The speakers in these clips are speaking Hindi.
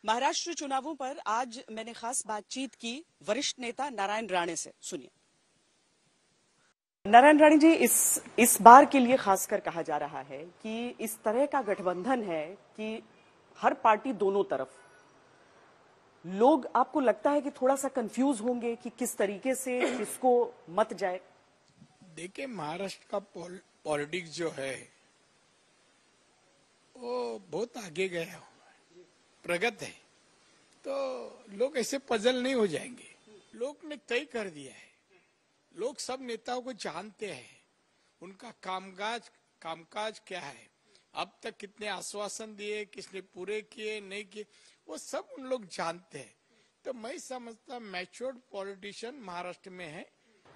महाराष्ट्र चुनावों पर आज मैंने खास बातचीत की वरिष्ठ नेता नारायण राणे से। सुनिए। नारायण राणे जी, इस बार के लिए खासकर कहा जा रहा है कि इस तरह का गठबंधन है कि हर पार्टी दोनों तरफ, लोग आपको लगता है कि थोड़ा सा कंफ्यूज होंगे कि किस तरीके से किसको मत जाए? देखिए, महाराष्ट्र का पॉलिटिक्स जो है वो बहुत आगे गया, प्रगत है, तो लोग ऐसे पजल नहीं हो जाएंगे। लोग ने तय कर दिया है, लोग सब नेताओं को जानते हैं, उनका कामकाज क्या है, अब तक कितने आश्वासन दिए, किसने पूरे किए नहीं किए, वो सब उन लोग जानते हैं। तो मैं समझता मैच्योर्ड पॉलिटिशियन महाराष्ट्र में है।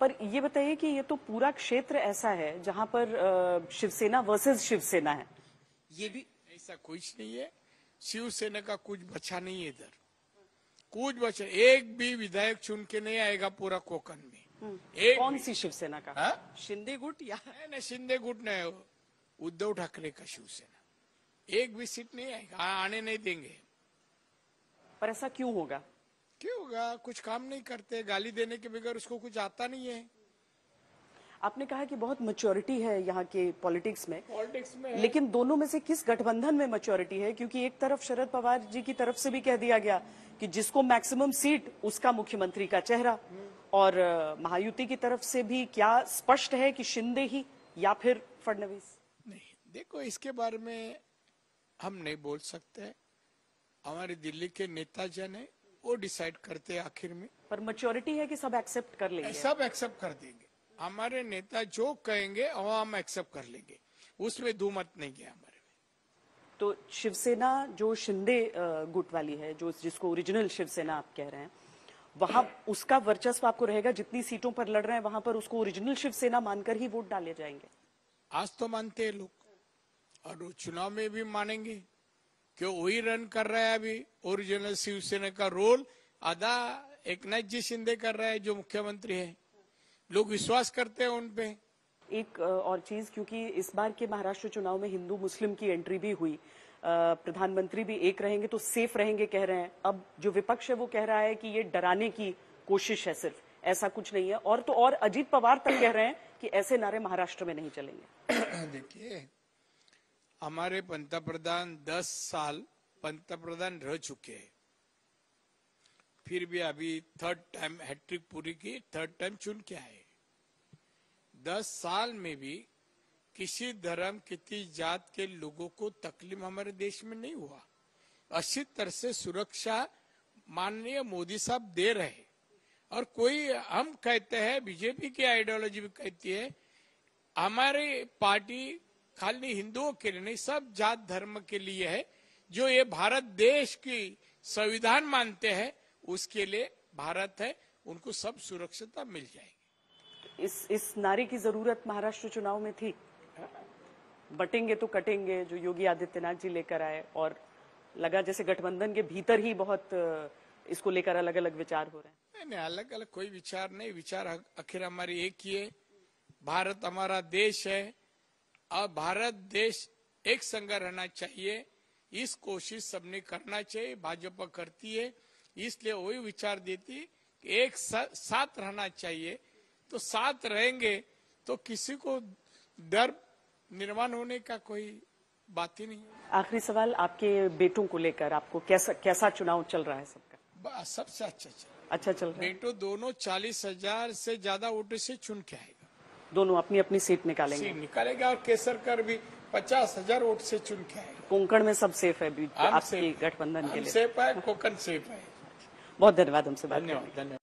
पर ये बताइए कि ये तो पूरा क्षेत्र ऐसा है जहां पर शिवसेना वर्सेस शिवसेना है, ये भी ऐसा कुछ नहीं है। शिवसेना का कुछ बचा नहीं है इधर, कुछ बचा, एक भी विधायक चुन के नहीं आएगा पूरा कोकण में। कौन सी शिवसेना का? हाँ? शिंदे गुट या नहीं, शिंदे गुट नहीं, उद्धव ठाकरे का शिवसेना। एक भी सीट नहीं आएगा, आने नहीं देंगे। पर ऐसा क्यों होगा? क्यों होगा? कुछ काम नहीं करते, गाली देने के बगैर उसको कुछ आता नहीं है। आपने कहा कि बहुत मैच्योरिटी है यहाँ के पॉलिटिक्स में है। लेकिन दोनों में से किस गठबंधन में मैच्योरिटी है? क्योंकि एक तरफ शरद पवार जी की तरफ से भी कह दिया गया कि जिसको मैक्सिमम सीट उसका मुख्यमंत्री का चेहरा, और महायुति की तरफ से भी क्या स्पष्ट है कि शिंदे ही या फिर फडणवीस? नहीं, देखो, इसके बारे में हम नहीं बोल सकते। हमारे दिल्ली के नेता जन है, वो डिसाइड करते हैं आखिर में। पर मैच्योरिटी है कि सब एक्सेप्ट कर लेंगे? सब एक्सेप्ट कर देंगे। हमारे नेता जो कहेंगे वो हम एक्सेप्ट कर लेंगे, उसमें दो मत नहीं है हमारे में। तो शिवसेना जो शिंदे गुट वाली है, जो जिसको ओरिजिनल शिवसेना आप कह रहे हैं, वहां उसका वर्चस्व आपको रहेगा? जितनी सीटों पर लड़ रहे हैं वहां पर उसको ओरिजिनल शिवसेना मानकर ही वोट डाले जाएंगे? आज तो मानते हैं लोग, और चुनाव में भी मानेंगे, क्यों वही रन कर रहा है अभी ओरिजिनल शिवसेना का रोल आधा एकनाथ जी शिंदे कर रहा है, जो मुख्यमंत्री है। लोग विश्वास करते हैं उनपे। एक और चीज, क्योंकि इस बार के महाराष्ट्र चुनाव में हिंदू मुस्लिम की एंट्री भी हुई, प्रधानमंत्री भी एक रहेंगे तो सेफ रहेंगे कह रहे हैं। अब जो विपक्ष है वो कह रहा है कि ये डराने की कोशिश है, सिर्फ ऐसा कुछ नहीं है। और तो और अजीत पवार तक कह रहे हैं कि ऐसे नारे महाराष्ट्र में नहीं चलेंगे। देखिए, हमारे पंतप्रधान 10 साल पंतप्रधान रह चुके हैं, फिर भी अभी थर्ड टाइम हैट्रिक पूरी की, थर्ड टाइम चुन के आए। 10 साल में भी किसी धर्म, किसी जात के लोगों को तकलीफ हमारे देश में नहीं हुआ। अच्छी तरह से सुरक्षा माननीय मोदी साहब दे रहे। और कोई, हम कहते हैं, बीजेपी की आइडियोलॉजी भी कहती है, हमारी पार्टी खाली हिंदुओं के लिए नहीं, सब जात धर्म के लिए है। जो ये भारत देश की संविधान मानते हैं, उसके लिए भारत है, उनको सब सुरक्षिता मिल जाएगी। इस नारे की जरूरत महाराष्ट्र चुनाव में थी? बटेंगे तो कटेंगे जो योगी आदित्यनाथ जी लेकर आए, और लगा जैसे गठबंधन के भीतर ही बहुत इसको लेकर अलग अलग विचार हो रहे हैं। नहीं, अलग अलग कोई विचार नहीं, विचार आखिर हमारी एक ही है। भारत हमारा देश है, और भारत देश एक संग रहना चाहिए, इस कोशिश सबने करना चाहिए। भाजपा करती है, इसलिए वही विचार देती कि एक साथ रहना चाहिए। तो साथ रहेंगे तो किसी को डर निर्माण होने का कोई बात ही नहीं है। आखिरी सवाल, आपके बेटों को लेकर आपको कैसा चुनाव चल रहा है सबका? सबसे अच्छा चल रहा है। बेटो दोनों 40,000 से ज्यादा वोटों से चुन के आएगा। दोनों अपनी अपनी सीट निकालेंगे। और केसरकर भी 50,000 वोट से चुन के आएगा। कोंकण में सब सेफ है आपकी गठबंधन के लिए? सेफ है, कोंकण सेफ है। बहुत धन्यवाद हमसे बात करने के लिए। धन्यवाद।